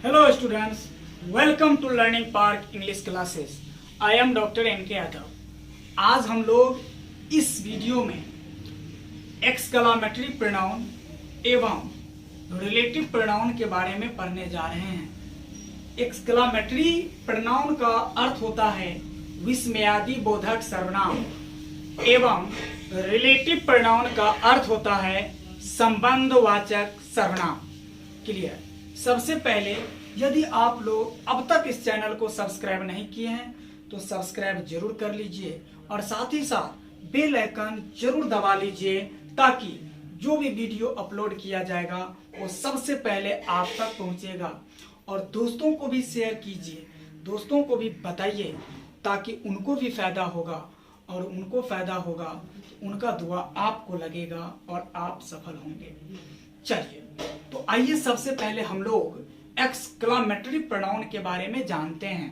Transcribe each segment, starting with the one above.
Hello students, welcome to Learning Park English classes. I am Dr. N.K. Yadav. आज हम लोग इस वीडियो में एक्सक्लामेटरी प्रोनाउन एवं रिलेटिव प्रोनाउन के बारे में पढ़ने जा रहे हैं। एक्सक्लामेटरी प्रोनाउन का अर्थ होता है विस्मयादि बोधक सर्वनाम एवं रिलेटिव प्रोनाउन का अर्थ होता है संबंधवाचक सर्वनाम। क्लियर। सबसे पहले यदि आप लोग अब तक इस चैनल को सब्सक्राइब नहीं किए हैं तो सब्सक्राइब जरूर कर लीजिए और साथ ही साथ बेल आइकन जरूर दबा लीजिए ताकि जो भी वीडियो अपलोड किया जाएगा वो सबसे पहले आप तक पहुंचेगा। और दोस्तों को भी शेयर कीजिए, दोस्तों को भी बताइए ताकि उनको भी फायदा होगा और उनको फायदा होगा तो उनका दुआ आपको लगेगा और आप सफल होंगे। चलिए तो आइए सबसे पहले हम लोग एक्सक्लामेटरी प्रोनाउन के बारे में जानते हैं।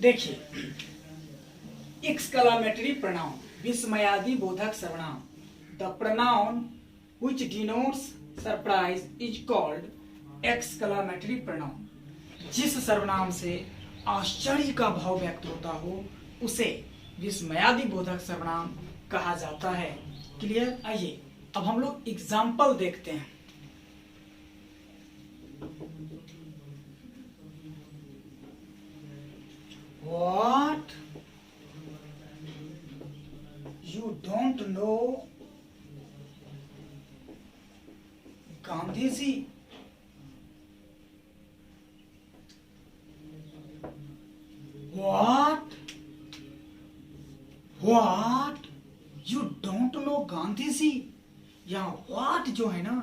देखिए, एक्सक्लामेटरी प्रोनाउन विस्मयादि बोधक सर्वनाम। The pronoun which denotes surprise is called exclamatory pronoun. जिस सर्वनाम से आश्चर्य का भाव व्यक्त होता हो उसे विस्मयादि बोधक सर्वनाम कहा जाता है। क्लियर। आइए अब हम लोग एग्जाम्पल देखते हैं। What? You don't know Gandhi ji? What? What? You don't know Gandhi ji? यहाँ what जो है ना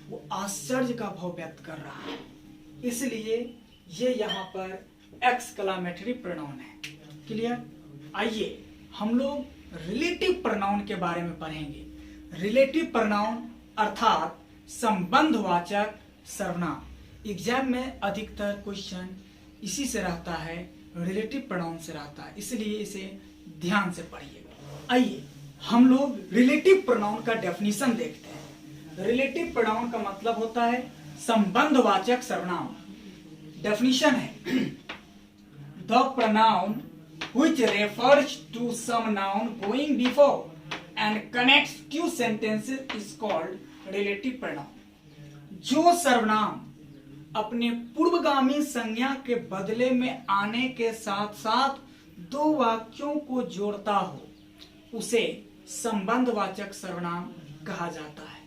वो आश्चर्य का भाव व्यक्त कर रहा है, इसलिए ये यहाँ पर एक्सक्लामेटरी प्रोनाउन है। क्लियर। आइए हम लोग रिलेटिव प्रोनाउन के बारे में पढ़ेंगे। रिलेटिव प्रोनाउन अर्थात संबंधवाचक सर्वनाम। एग्जाम में अधिकतर क्वेश्चन इसी से रहता है, रिलेटिव प्रोनाउन से रहता है, इसलिए इसे ध्यान से पढ़िएगा। आइए हम लोग रिलेटिव प्रोनाउन का डेफिनेशन देखते हैं। रिलेटिव प्रोनाउन का मतलब होता है संबंधवाचक सर्वनाम। डेफिनेशन है the pronoun which refers to some noun going before and connects two sentences is called relative pronoun. जो सर्वनाम अपने पूर्वगामी संज्ञा के बदले में आने के साथ साथ दो वाक्यों को जोड़ता हो उसे संबंधवाचक सर्वनाम कहा जाता है।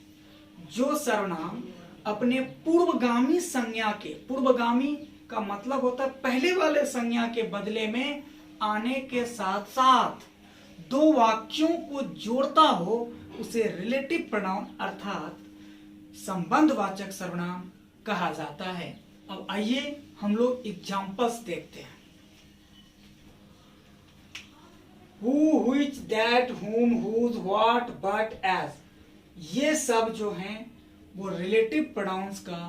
जो सर्वनाम अपने पूर्वगामी संज्ञा के, पूर्वगामी का मतलब होता है पहले वाले संज्ञा के बदले में आने के साथ साथ दो वाक्यों को जोड़ता हो उसे रिलेटिव प्रोनाउन अर्थात संबंधवाचक सर्वनाम कहा जाता है। अब आइए हम लोग एग्जांपल्स देखते हैं। Who, which, that, whom, whose, what, but, as, ये सब जो हैं वो रिलेटिव प्रोनाउंस का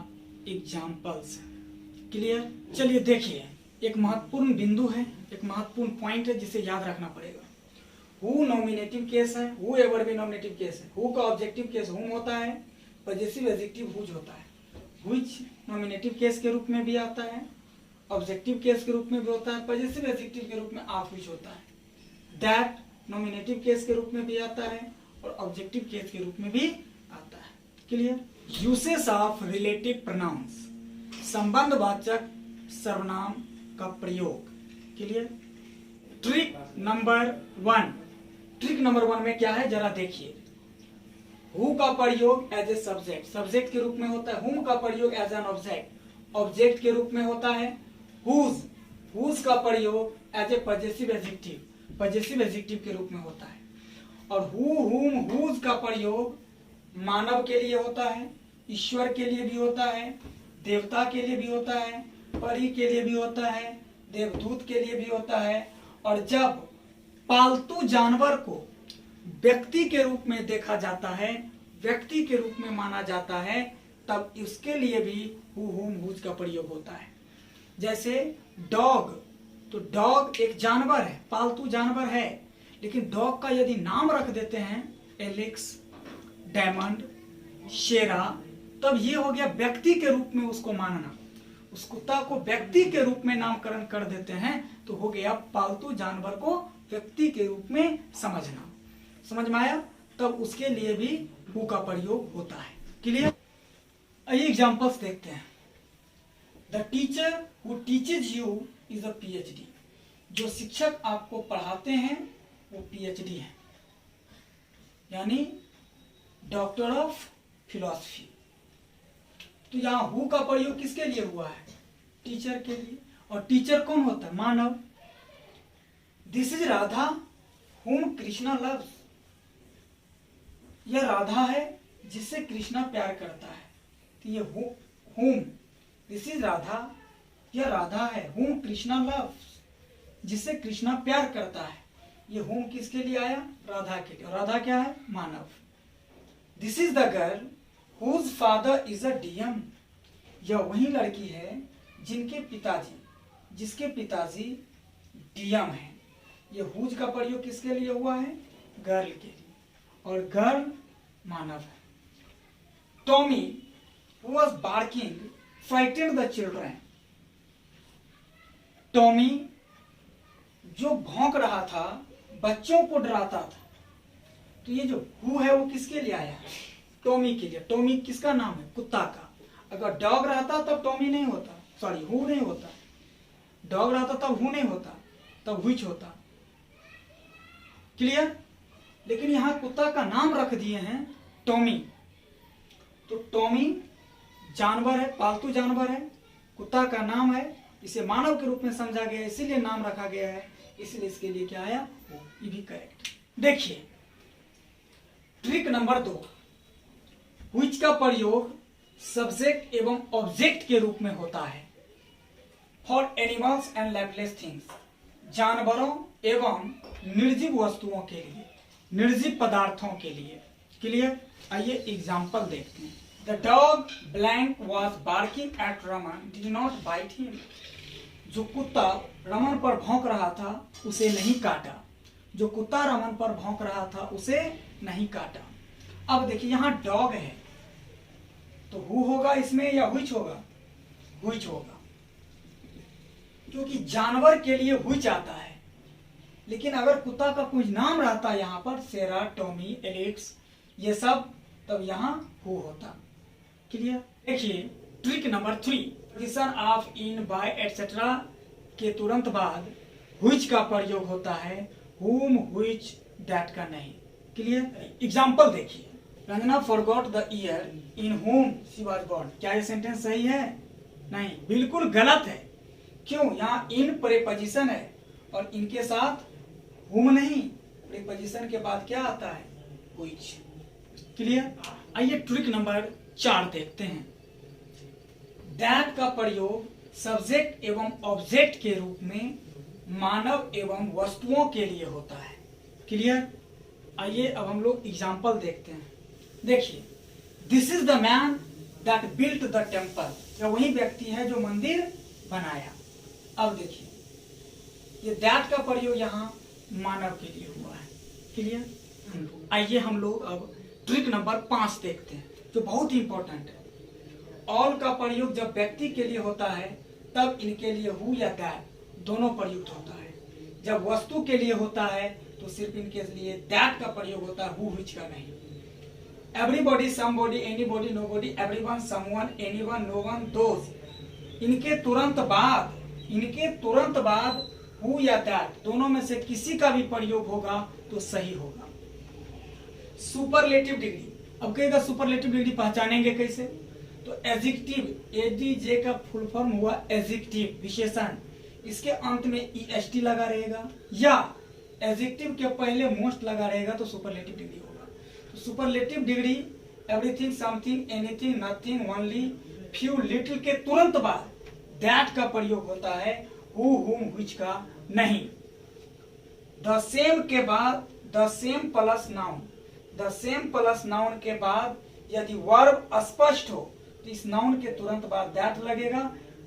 एग्जाम्पल्स हैं। क्लियर। चलिए देखिए, एक महत्वपूर्ण बिंदु है, एक महत्वपूर्ण पॉइंट है जिसे याद रखना पड़ेगा। हु नॉमिनेटिव केस है, हु एवर भी नॉमिनेटिव केस है। हु का ऑब्जेक्टिव केस हुम होता है, पजेसिव एडजेक्टिव हुज होता है। व्हिच नॉमिनेटिव केस के रूप में भी आता है, ऑब्जेक्टिव केस के रूप में भी होता है, पजेसिव एडजेक्टिव के रूप में आप व्हिच होता है। दैट नॉमिनेटिव केस के रूप में भी आता है और ऑब्जेक्टिव केस के रूप में भी आता है। Clear. Uses of relative pronouns, संबंधवाचक सर्वनाम का प्रयोग। Clear. Trick number 1। Trick number 1 में क्या है जरा देखिए। हु का प्रयोग एज ए सब्जेक्ट, सब्जेक्ट के रूप में होता है। हुम का प्रयोग एज एन ऑब्जेक्ट, ऑब्जेक्ट के रूप में होता है। हुज, हुज का प्रयोग as a possessive adjective, possessive adjective के रूप में होता है। और हु, हुम, हुज का प्रयोग मानव के लिए होता है, ईश्वर के लिए भी होता है, देवता के लिए भी होता है, परी के लिए भी होता है, देवदूत के लिए भी होता है। और जब पालतू जानवर को व्यक्ति के रूप में देखा जाता है, व्यक्ति के रूप में माना जाता है, तब इसके लिए भी हु, हुम, हुज का प्रयोग होता है। जैसे डॉग, तो डॉग एक जानवर है, पालतू जानवर है, लेकिन डॉग का यदि नाम रख देते हैं एलेक्स, डायमंड, शेरा, तब ये हो गया व्यक्ति के रूप में उसको मानना। उस कुत्ता को व्यक्ति के रूप में नामकरण कर देते हैं तो हो गया पालतू जानवर को व्यक्ति के रूप में समझना। समझ में आया? तब उसके लिए भी हु का प्रयोग होता है। क्लियर? आइए एग्जांपल्स देखते हैं। The teacher who teaches you is a PhD। जो शिक्षक आपको पढ़ाते हैं वो PhD है, यानी डॉक्टर ऑफ फिलॉसफी। तो यहाँ हु का प्रयोग किसके लिए हुआ है? टीचर के लिए। और टीचर कौन होता है? Manav. This is Radha whom Krishna loves. यह राधा है जिससे कृष्णा प्यार करता है। तो ये whom, दिस इज राधा, यह राधा है whom कृष्णा लव्स, जिससे कृष्णा प्यार करता है। ये whom किसके लिए आया? राधा के लिए। और राधा क्या है? Manav. This is the girl whose father is a DM। यह वही लड़की है जिसके पिताजी DM है। यह हुज का प्रयोग किसके लिए हुआ है? गर्ल के लिए। और गर्ल मानव है। Tommy who was barking frightened the children। Tommy जो भौंक रहा था बच्चों को डराता था। तो ये जो हु है वो किसके लिए आया? टॉमी के लिए। टॉमी किसका नाम है? कुत्ता का। अगर डॉग रहता तब टॉमी नहीं होता, सॉरी हु नहीं होता। डॉग रहता तब हु नहीं होता, तब व्हिच होता। क्लियर? लेकिन यहां कुत्ता का नाम रख दिए हैं टॉमी। तो टॉमी जानवर है, पालतू जानवर है, कुत्ता का नाम है, इसे मानव के रूप में समझा गया, इसीलिए नाम रखा गया है, इसलिए इसके लिए क्या आया? ये भी करेक्ट। देखिए ट्रिक नंबर 2, व्हिच का प्रयोग सब्जेक्ट एवं ऑब्जेक्ट के रूप में होता है। For animals and lifeless things, जानवरों एवं निर्जीव वस्तुओं के लिए, निर्जीव पदार्थों के लिए। क्लियर? आइए एग्जाम्पल देखते हैं। The dog blank was barking at Raman did not bite him. जो कुत्ता रमन पर भौंक रहा था उसे नहीं काटा। जो कुत्ता रमन पर भौंक रहा था उसे नहीं काटा। अब देखिए यहां डॉग है तो हु होगा इसमें या व्हिच होगा? व्हिच होगा, क्योंकि जानवर के लिए व्हिच आता है। लेकिन अगर कुत्ता का कुछ नाम रहता यहाँ पर, सेरा, टॉमी, एलेक्स, ये सब, तब यहाँ हु होता। क्लियर? देखिए trick number 3, position of, in, by etcetera के तुरंत बाद व्हिच का प्रयोग होता है, whom, which, that का नहीं। क्लियर? एग्जाम्पल देखिए। Ranjana forgot the year in whom she was born। क्या ये सेंटेंस सही है? नहीं, बिल्कुल गलत है। क्यों? यहाँ इन प्रीपोजिशन है और इनके साथ whom नहीं, प्रीपोजिशन के बाद क्या आता है? which। क्लियर? आइए ट्रिक नंबर 4 देखते हैं। दैट का प्रयोग सब्जेक्ट एवं ऑब्जेक्ट के रूप में मानव एवं वस्तुओं के लिए होता है। क्लियर? आइए अब हम लोग एग्जाम्पल देखते हैं। देखिए, this is the man that built the temple. यह वही व्यक्ति है जो मंदिर बनाया। अब देखिए ये दैट का प्रयोग यहाँ मानव के लिए हुआ है। क्लियर? आइए हम लोग अब ट्रिक नंबर 5 देखते हैं जो बहुत ही इंपॉर्टेंट है। ऑल का प्रयोग जब व्यक्ति के लिए होता है तब इनके लिए हु या दैट दोनों प्रयुक्त होता है। जब वस्तु के लिए होता है तो सिर्फ इनके लिए दैट का प्रयोग होता है, हु व्हिच का नहीं। Everybody, somebody, anybody, nobody, everyone, someone, anyone, known, those. इनके तुरंत बाद हु या दैट दोनों में से किसी का भी प्रयोग होगा तो सही होगा। Superlative degree. अब कहेगा सुपरलेटिव डिग्री पहचानेंगे कैसे? तो एडजेक्टिव, एडीजे का फुल फॉर्म हुआ एडजेक्टिव, विशेषण, इसके अंत में EST लगा रहेगा या एडजेक्टिव के पहले मोस्ट लगा रहेगा तो सुपरलेटिव डिग्री होगा। तो superlative degree everything, something, anything, nothing, only, few, little के तुरंत बाद दैट का प्रयोग होता है, हु, हुम, व्हिच का नहीं। द सेम के बाद the same plus noun, the same plus noun के बाद यदि वर्ब अस्पष्ट हो तो इस नाउन के तुरंत बाद दैट लगेगा,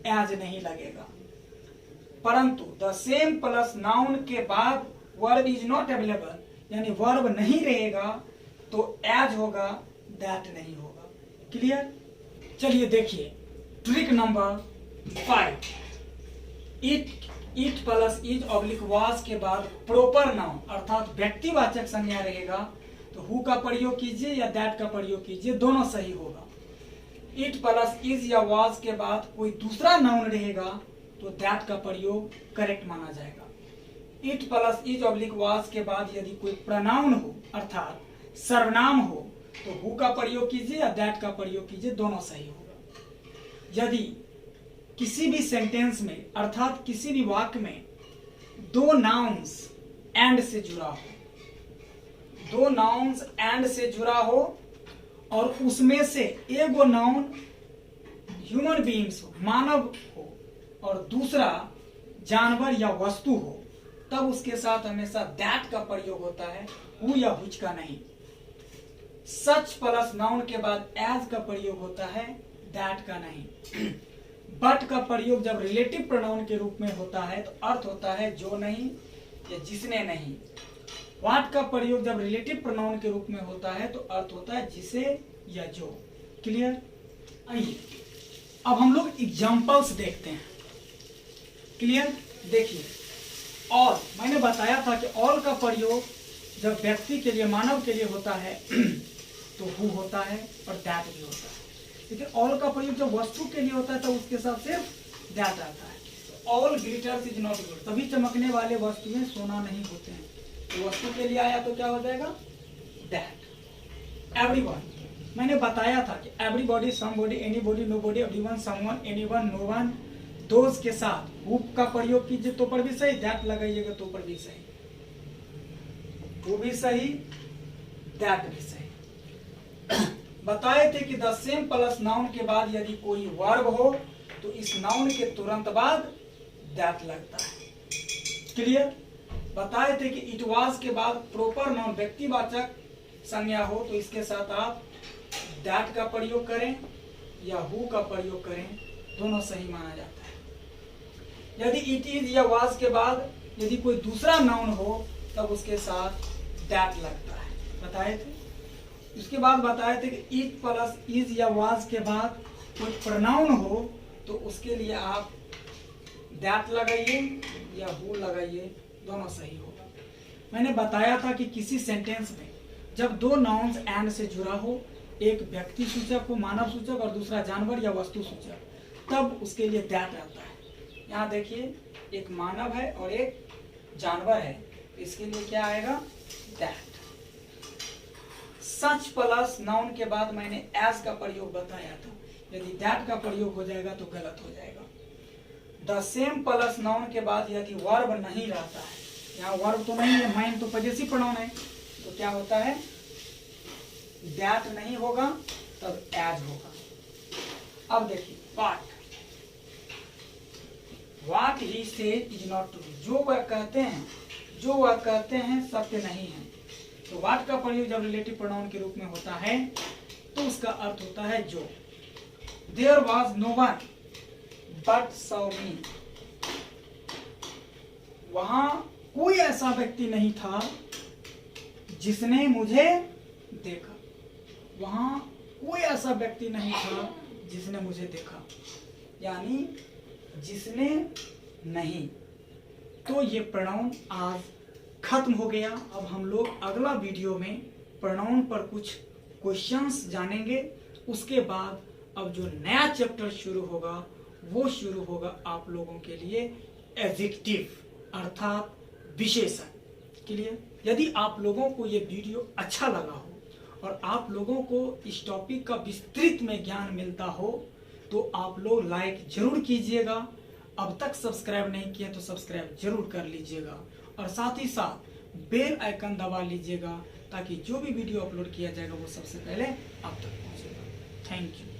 एज नहीं लगेगा। परंतु द सेम प्लस नाउन के बाद वर्ब इज नॉट अवेलेबल, यानी वर्ब नहीं रहेगा तो एज होगा, दैट नहीं होगा। क्लियर? चलिए देखिए trick number 5, it plus is oblique was के बाद प्रॉपर नाउन अर्थात व्यक्तिवाचक संज्ञा रहेगा तो हु का प्रयोग कीजिए या दैट का प्रयोग कीजिए, दोनों सही होगा। इट प्लस इज या वाज के बाद कोई दूसरा नाउन रहेगा तो दैट का प्रयोग करेक्ट माना जाएगा। It plus is oblique was के बाद यदि कोई प्रोनाउन हो अर्थात सर्वनाम हो तो हु का प्रयोग कीजिए या दैट का प्रयोग कीजिए, दोनों सही होगा। यदि किसी भी सेंटेंस में अर्थात किसी भी वाक्य में दो नाउन्स एंड से जुड़ा हो, दो नाउन्स एंड से जुड़ा हो और उसमें से एक वो नाउन ह्यूमन बीइंग्स हो, मानव हो, और दूसरा जानवर या वस्तु हो, तब उसके साथ हमेशा दैट का प्रयोग होता है, हु या हुच का नहीं। सच प्लस नाउन के बाद एज का प्रयोग होता है, दैट का नहीं। बट का प्रयोग जब रिलेटिव प्रोनाउन के रूप में होता है तो अर्थ होता है जो नहीं या जिसने नहीं। व्हाट का प्रयोग जब रिलेटिव प्रोनाउन के रूप में होता है तो अर्थ होता है जिसे या जो। क्लियर? आइए अब हम लोग एग्जांपल्स देखते हैं। क्लियर? देखिए ऑल, मैंने बताया था कि ऑल का प्रयोग जब व्यक्ति के लिए, मानव के लिए होता है तो हु होता है और दैट भी होता है। लेकिन ऑल का प्रयोग जब वस्तु के लिए होता है तो उसके साथ सिर्फ दैट आता है। All glitters is not gold, सभी चमकने वाले वस्तुएं सोना नहीं होते हैं, तो वस्तु के लिए आया तो क्या हो जाएगा? दैट। एवरीवन, मैंने बताया था कि everybody, somebody, anybody, nobody, everyone, someone, anyone, known, those के साथ हु का प्रयोग कीजिए तो पर भी सही, दैट लगाइएगा तो पर भी सही, वो भी सही, दैट भी सही। बताए थे कि द सेम प्लस नाउन के बाद यदि कोई वर्ब हो तो इस नाउन के तुरंत बाद दैट लगता है। क्लियर? बताए थे कि इट वाज के बाद प्रॉपर नाउन व्यक्तिवाचक संज्ञा हो तो इसके साथ आप दैट का प्रयोग करें या हु का प्रयोग करें, दोनों सही माना जाता है। यदि इट इज या वाज के बाद यदि कोई दूसरा नाउन हो तब उसके साथ दैट लगता है, बताए थे। उसके बाद बताए थे कि इट प्लस इज या वाज के बाद कोई प्रोनाउन हो तो उसके लिए आप दैट लगाइए या हु लगाइए, दोनों सही होगा। मैंने बताया था कि किसी सेंटेंस में जब दो नाउन्स एंड से जुड़ा हो, एक व्यक्ति सूचक हो, मानव सूचक, और दूसरा जानवर या वस्तु सूचक, तब उसके लिए दैट आता है। यहाँ देखिए एक मानव है और एक जानवर है, इसके लिए क्या आएगा? दैट। सच प्लस नाउन के बाद मैंने एज का प्रयोग बताया था, यदि दैट का प्रयोग हो जाएगा तो गलत हो जाएगा। द सेम प्लस नाउन के बाद यदि वर्ब नहीं रहता है, यहाँ वर्ब तो नहीं है, मैन तो पजेसिव प्रोनाउन है, तो क्या होता है? दैट नहीं होगा तब एज होगा। अब देखिए what he said is not true, जो वह कहते हैं सत्य नहीं है। तो व्हाट का प्रयोग जब रिलेटिव प्रोनाउन के रूप में होता है तो उसका अर्थ होता है जो। There was no one but saw me, वहां कोई ऐसा व्यक्ति नहीं था जिसने मुझे देखा, वहां कोई ऐसा व्यक्ति नहीं था जिसने मुझे देखा, यानी जिसने नहीं। तो ये प्रोनाउन आज खत्म हो गया। अब हम लोग अगला वीडियो में प्रोनाउन पर कुछ क्वेश्चंस जानेंगे। उसके बाद अब जो नया चैप्टर शुरू होगा वो शुरू होगा आप लोगों के लिए एडजेक्टिव अर्थात विशेषण। क्लियर? यदि आप लोगों को ये वीडियो अच्छा लगा हो और आप लोगों को इस टॉपिक का विस्तृत में ज्ञान मिलता हो तो आप लोग लाइक जरूर कीजिएगा। अब तक सब्सक्राइब नहीं किया तो सब्सक्राइब जरूर कर लीजिएगा और साथ ही साथ बेल आइकन दबा लीजिएगा ताकि जो भी वीडियो अपलोड किया जाएगा वो सबसे पहले आप तक पहुंचेगा। Thank you.